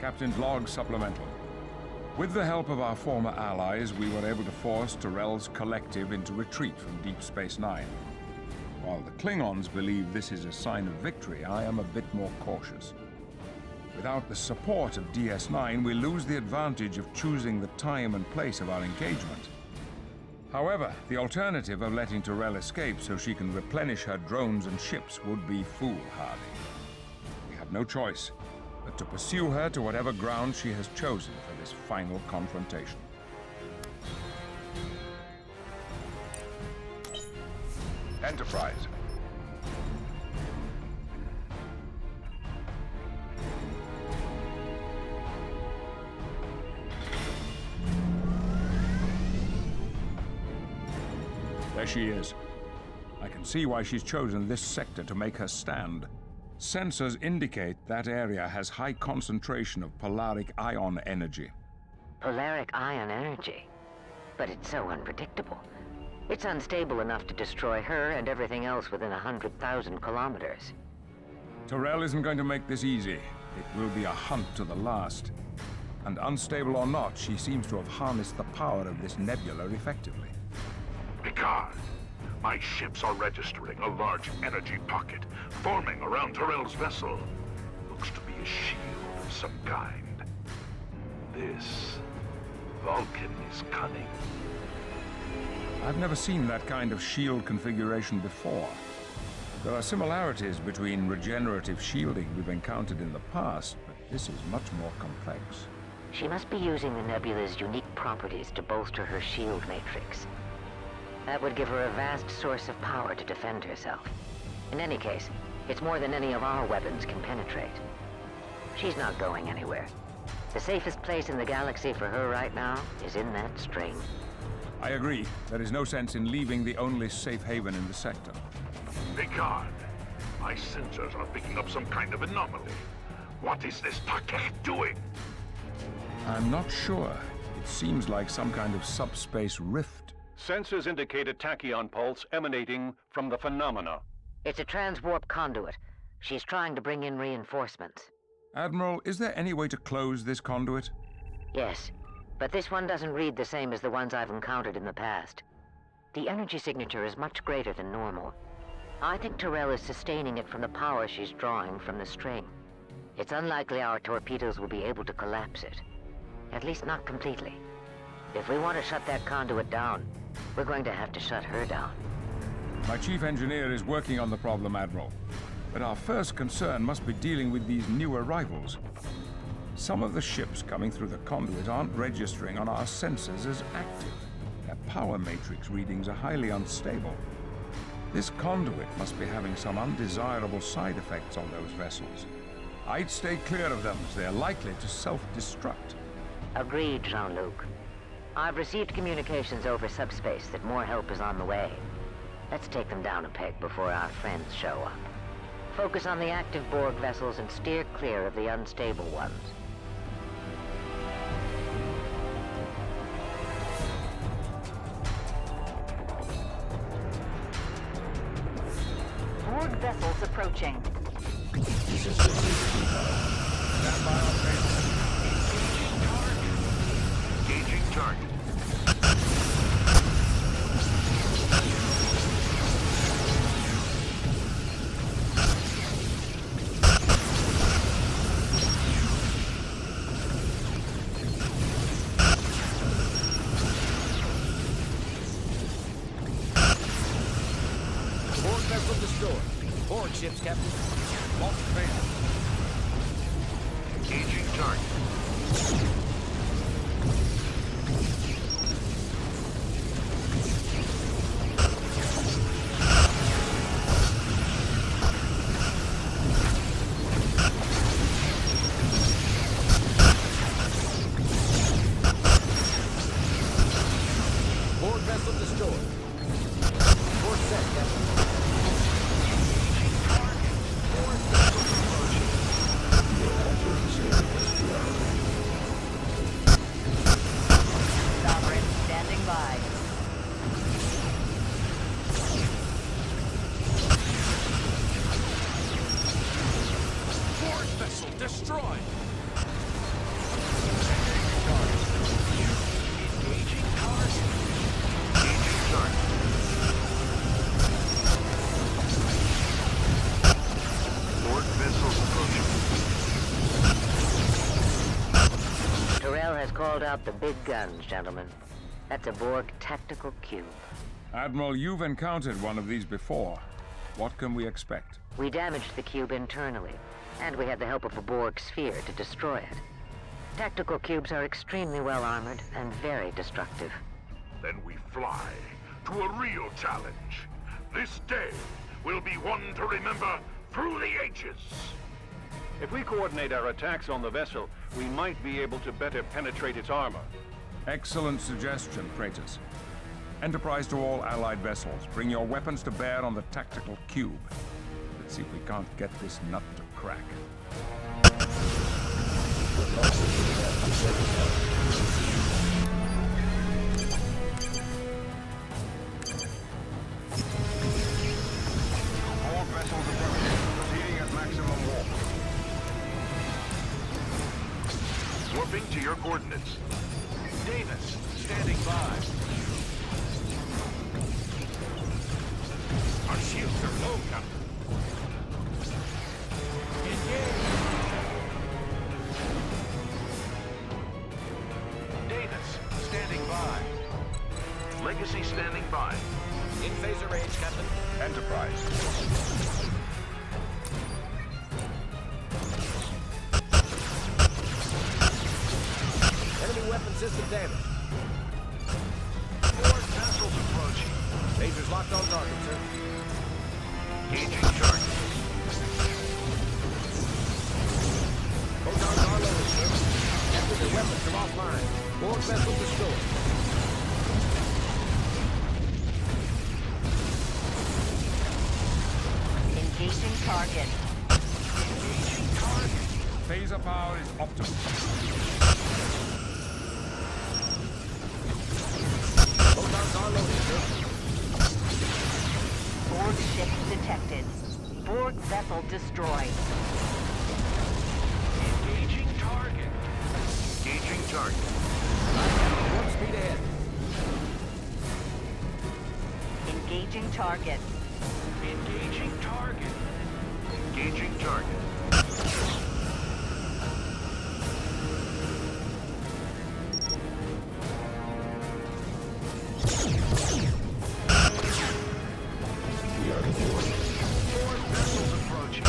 Captain's log supplemental. With the help of our former allies, we were able to force Tyrell's collective into retreat from Deep Space Nine. While the Klingons believe this is a sign of victory, I am a bit more cautious. Without the support of DS9, we lose the advantage of choosing the time and place of our engagement. However, the alternative of letting Tyrell escape so she can replenish her drones and ships would be foolhardy. We have no choice but to pursue her to whatever ground she has chosen for this final confrontation. Enterprise. There she is. I can see why she's chosen this sector to make her stand. Sensors indicate that area has high concentration of polaric ion energy. Polaric ion energy? But it's so unpredictable. It's unstable enough to destroy her and everything else within 100,000 kilometers. Tyrell isn't going to make this easy. It will be a hunt to the last. And unstable or not, she seems to have harnessed the power of this nebula effectively. Picard, my ships are registering a large energy pocket forming around Tyrell's vessel. Looks to be a shield of some kind. This Vulcan is cunning. I've never seen that kind of shield configuration before. There are similarities between regenerative shielding we've encountered in the past, but this is much more complex. She must be using the nebula's unique properties to bolster her shield matrix. That would give her a vast source of power to defend herself. In any case, it's more than any of our weapons can penetrate. She's not going anywhere. The safest place in the galaxy for her right now is in that string. I agree. There is no sense in leaving the only safe haven in the sector. Picard, my sensors are picking up some kind of anomaly. What is this packet doing? I'm not sure. It seems like some kind of subspace rift. Sensors indicate a tachyon pulse emanating from the phenomena. It's a transwarp conduit. She's trying to bring in reinforcements. Admiral, is there any way to close this conduit? Yes, but this one doesn't read the same as the ones I've encountered in the past. The energy signature is much greater than normal. I think Tyrell is sustaining it from the power she's drawing from the string. It's unlikely our torpedoes will be able to collapse it. At least not completely. If we want to shut that conduit down, we're going to have to shut her down. My chief engineer is working on the problem, Admiral. But our first concern must be dealing with these new arrivals. Some of the ships coming through the conduit aren't registering on our sensors as active. Their power matrix readings are highly unstable. This conduit must be having some undesirable side effects on those vessels. I'd stay clear of them, as they're likely to self-destruct. Agreed, Jean-Luc. I've received communications over subspace that more help is on the way. Let's take them down a peg before our friends show up. Focus on the active Borg vessels and steer clear of the unstable ones. Borg vessels approaching. Stand by on base. Engaging target. Borg vessel destroyed. Borg ships, Captain. Lost base. Engaging target. Borg vessel destroyed. Borg set, Captain. Sovereign standing by. Borg vessel destroyed. called out the big guns, gentlemen. That's a Borg tactical cube. Admiral, you've encountered one of these before. What can we expect? We damaged the cube internally, and we had the help of a Borg sphere to destroy it. Tactical cubes are extremely well armored and very destructive. Then we fly to a real challenge. This day will be one to remember through the ages. If we coordinate our attacks on the vessel, we might be able to better penetrate its armor. Excellent suggestion, Kratos. Enterprise to all Allied vessels. Bring your weapons to bear on the tactical cube. Let's see if we can't get this nut to crack. All vessels approaching. Proceeding at maximum warp. Warping to your coordinates. Davis, standing by. Our shields are low, Captain. Engage. Davis, standing by. Legacy standing by. In phaser range, Captain. Enterprise. Enemy weapon system damaged. Ford vessels approaching. Phasers locked on target, sir. Engaging target. Photons are loaded, sir. Captain, the weapons are offline. Borg vessel destroyed. Engaging target. Engaging target. Phaser power is optimal. Photons are loaded, sir. Borg ship detected. Borg vessel destroyed. Engaging target. Engaging target. Warp speed ahead. Engaging target. Engaging target. Engaging target. Ford vessels approaching.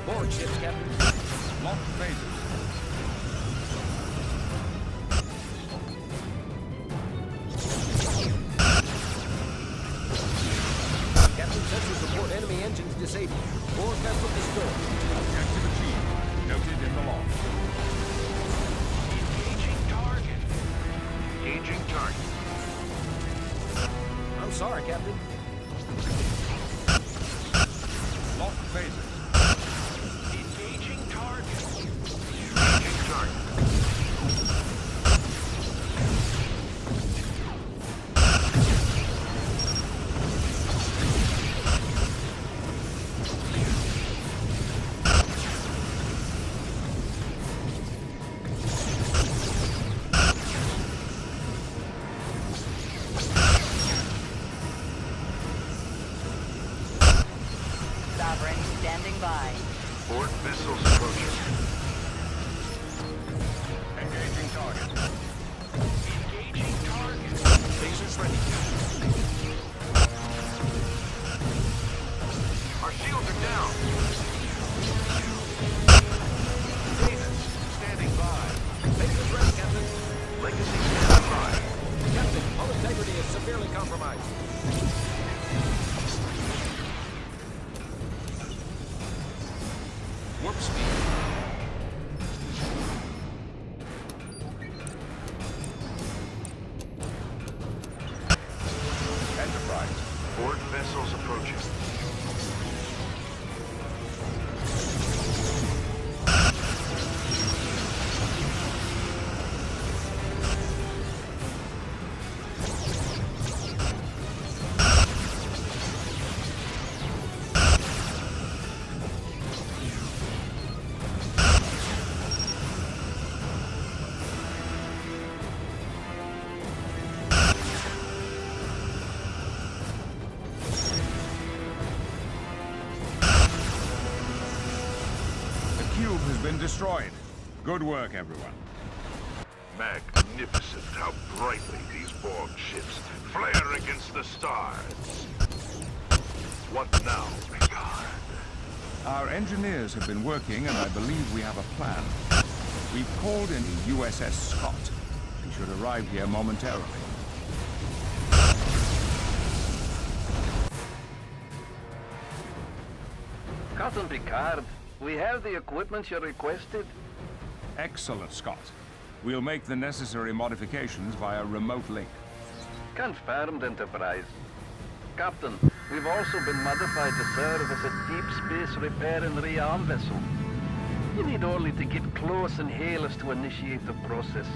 Borg ships, Captain. Lock phasers. Captain, sensor support enemy engines disabled. Borg vessel destroyed. Objective achieved. Noted in the log. Engaging target. Engaging target. I'm sorry, Captain. Lock phasers. Engaging target. Engaging target. Sovereign standing by. Ford vessels approaching. Engaging target. Engaging target. Phasers ready. Our shields are down. Davis, standing by. Phasers ready, Captain. Legacy standing by. Captain, hull integrity is severely compromised. Warp speed. Enterprise. Ford vessels approaching. cube has been destroyed. Good work, everyone. Magnificent how brightly these Borg ships flare against the stars. What now, Picard? Our engineers have been working, and I believe we have a plan. We've called in the USS Scott. He should arrive here momentarily. Captain Picard, we have the equipment you requested. Excellent, Scott. We'll make the necessary modifications via remote link. Confirmed, Enterprise. Captain, we've also been modified to serve as a deep space repair and rearm vessel. You need only to get close and hail us to initiate the process.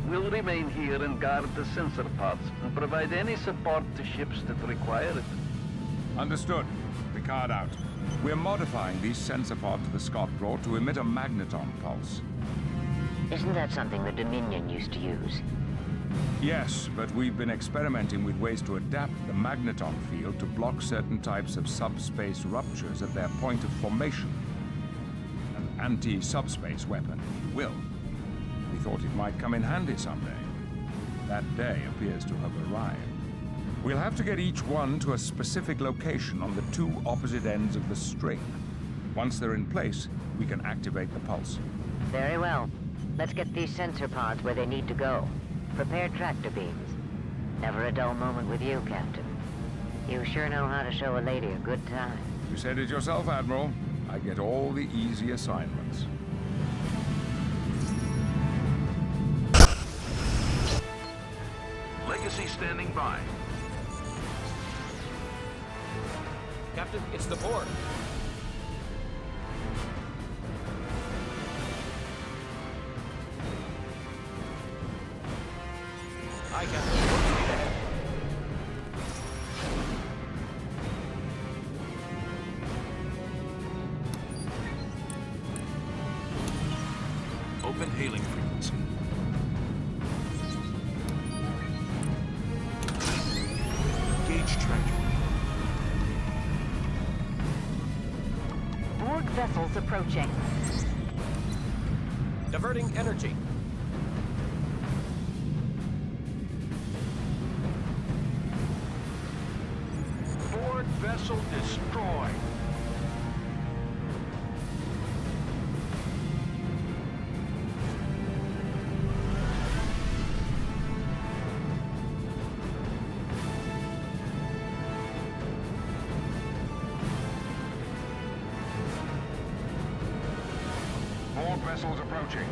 We'll remain here and guard the sensor pods and provide any support to ships that require it. Understood. Picard out. We're modifying these sensor pods the Scott brought to emit a magneton pulse. Isn't that something the Dominion used to use? Yes, but we've been experimenting with ways to adapt the magneton field to block certain types of subspace ruptures at their point of formation. An anti-subspace weapon, if you will. We thought it might come in handy someday. That day appears to have arrived. We'll have to get each one to a specific location on the two opposite ends of the string. Once they're in place, we can activate the pulse. Very well. Let's get these sensor pods where they need to go. Prepare tractor beams. Never a dull moment with you, Captain. You sure know how to show a lady a good time. You said it yourself, Admiral. I get all the easy assignments. Legacy standing by. Captain, it's the Borg. Hi, Captain. Warp speed ahead. Open hailing frequency. Gauge trajectory. Borg vessels approaching. Diverting energy. Borg vessel destroyed. Borg vessels approaching.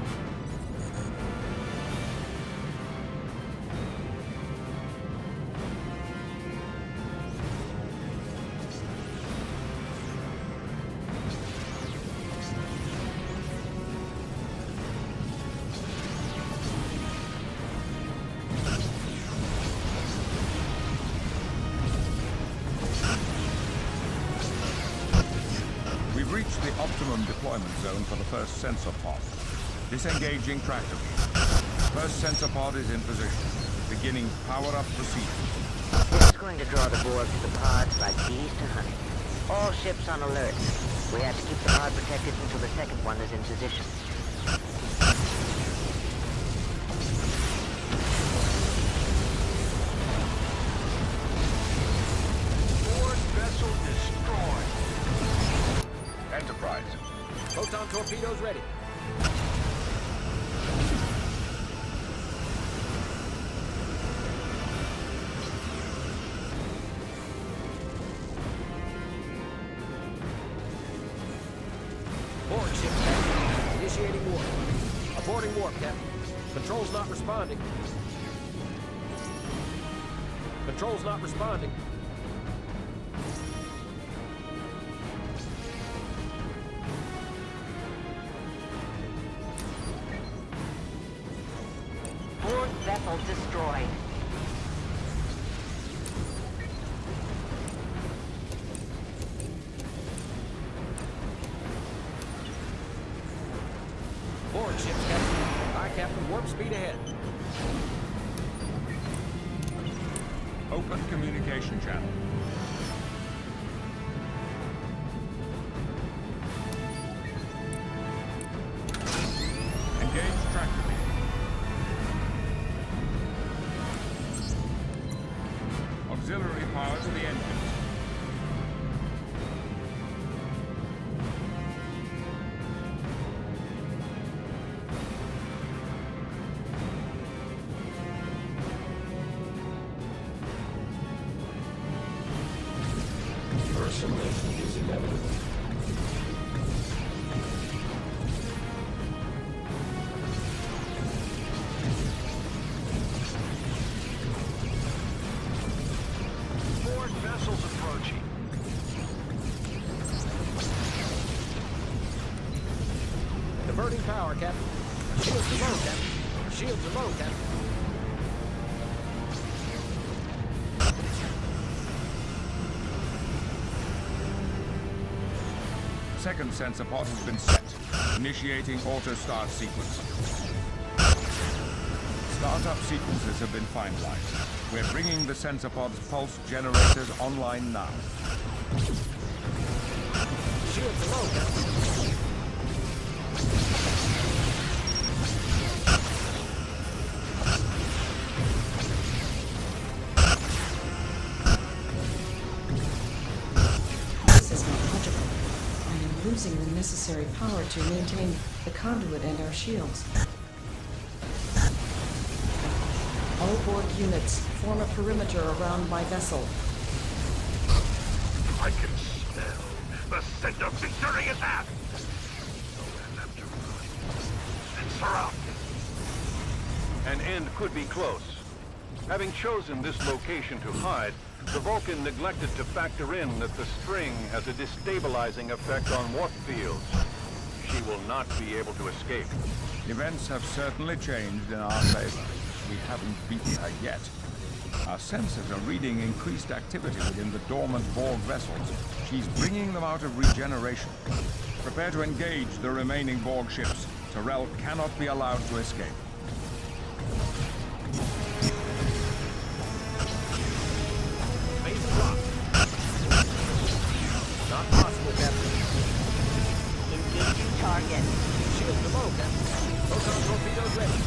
We've reached the optimum deployment zone for the first sensor pod. Disengaging tractor beam. First sensor pod is in position. Beginning power-up procedure. This is going to draw the Borg to the pods like bees to honey. All ships on alert. We have to keep the pod protected until the second one is in position. Borg vessel destroyed. Enterprise. Photon torpedoes ready. Borg ship, Captain. Initiating warp. Aborting warp, Captain. Control's not responding. Control's not responding. Borg vessel destroyed. Borg ship, Captain. Hi, Captain. Warp speed ahead. Open communication channel. extractor beam. Auxiliary power to the engines. Assimilation is inevitable. Board vessels approaching. Diverting power, Captain. Shields are low, Captain. Shields are low, Captain. Second sensor pod has been set. Initiating auto start sequence. Startup sequences have been finalized. We're bringing the sensor pod's pulse generators online now. Shields are low, Captain. This is not logical. I am losing the necessary power to maintain the conduit and our shields. All Borg units, form a perimeter around my vessel. I can smell the scent of victory in that! Nowhere left to run. And surround me. An end could be close. Having chosen this location to hide, the Vulcan neglected to factor in that the string has a destabilizing effect on warp fields. She will not be able to escape. Events have certainly changed in our favor. We haven't beaten her yet. Our sensors are reading increased activity within the dormant Borg vessels. She's bringing them out of regeneration. Prepare to engage the remaining Borg ships. Tyrell cannot be allowed to escape. Base lock. Not possible, Captain. Engaging target. Shields are low, Captain. Photon torpedoes ready.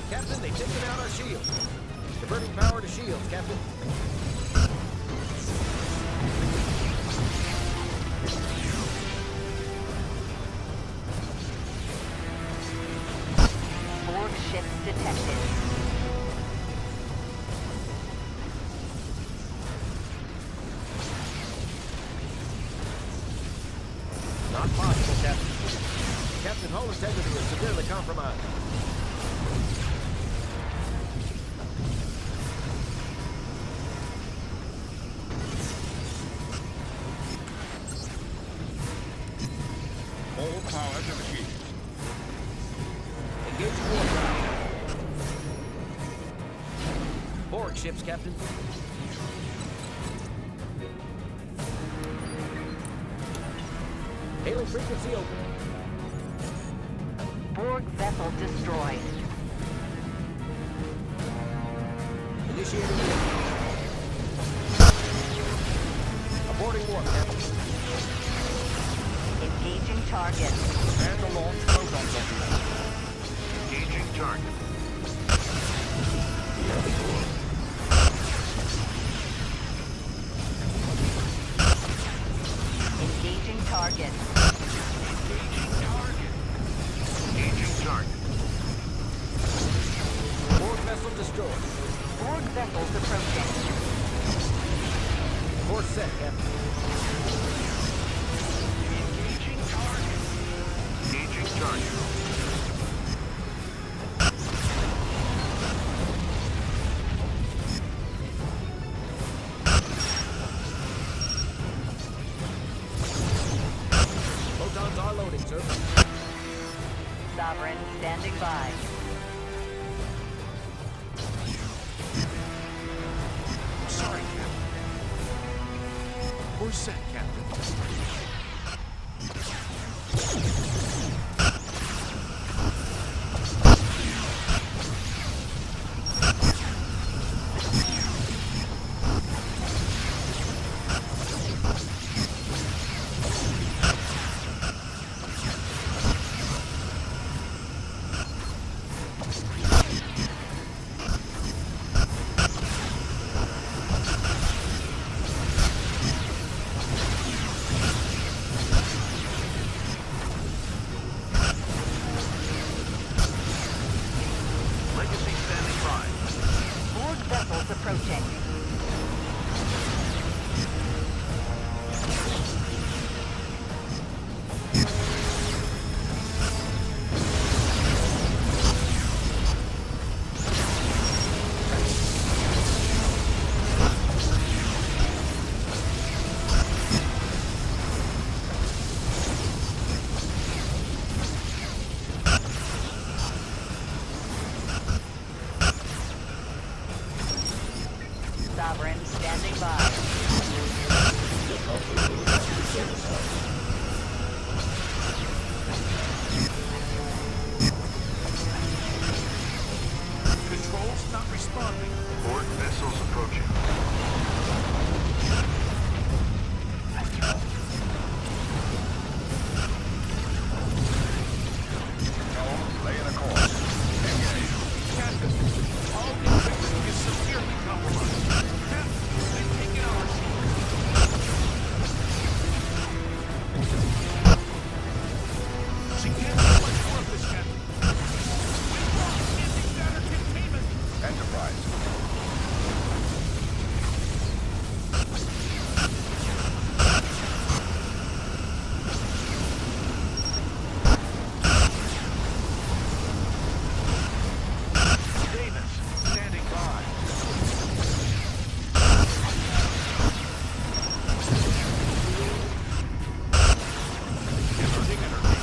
Captain, they've taken out our shields. Diverting power to shields, Captain. Borg ships detected. Not possible, Captain. Captain, hull integrity is severely compromised. All power to the shields. Engage warp drive. Borg ships, Captain. Hailing frequency open. Borg vessel destroyed. Initiating warp. Aborting warp, Captain. Engaging target. Prepare to launch proton torpedoes. Engaging target. Engaging target. Engaging target. Engaging target. Borg vessel destroyed. Borg vessels approaching. Course set, Captain. Engaging target. Engaging target. Photons are loading, sir. Sovereign standing by. Sorry, Captain. We're set, Captain. Vessels approaching. Sovereign standing by. Controls not responding. Board vessels approaching. Helm, lay in a course. Engage. Captain, all infantry is severely compromised. Captain, they've taken our she can't do much more of this, Captain. We've lost anti-batter containment. Enterprise. Davis, standing by. Diverting energy.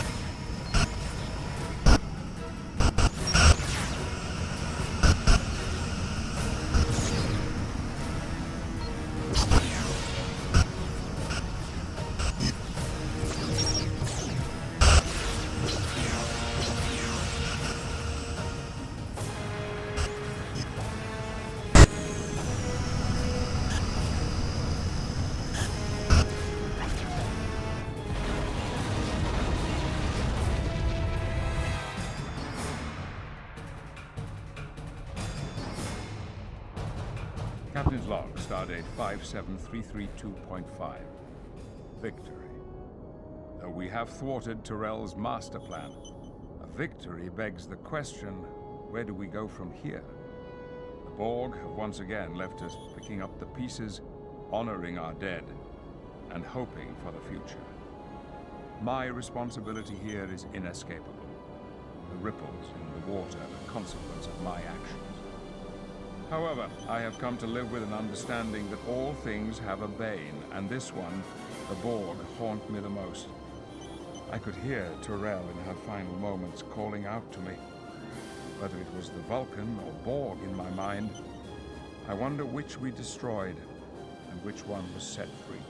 Captain's log, stardate 57332.5. Victory. Though we have thwarted Tyrell's master plan, a victory begs the question, where do we go from here? The Borg have once again left us picking up the pieces, honoring our dead, and hoping for the future. My responsibility here is inescapable. The ripples in the water are the consequence of my actions. However, I have come to live with an understanding that all things have a bane, and this one, the Borg, haunt me the most. I could hear Tyrell in her final moments calling out to me. Whether it was the Vulcan or Borg in my mind, I wonder which we destroyed and which one was set free.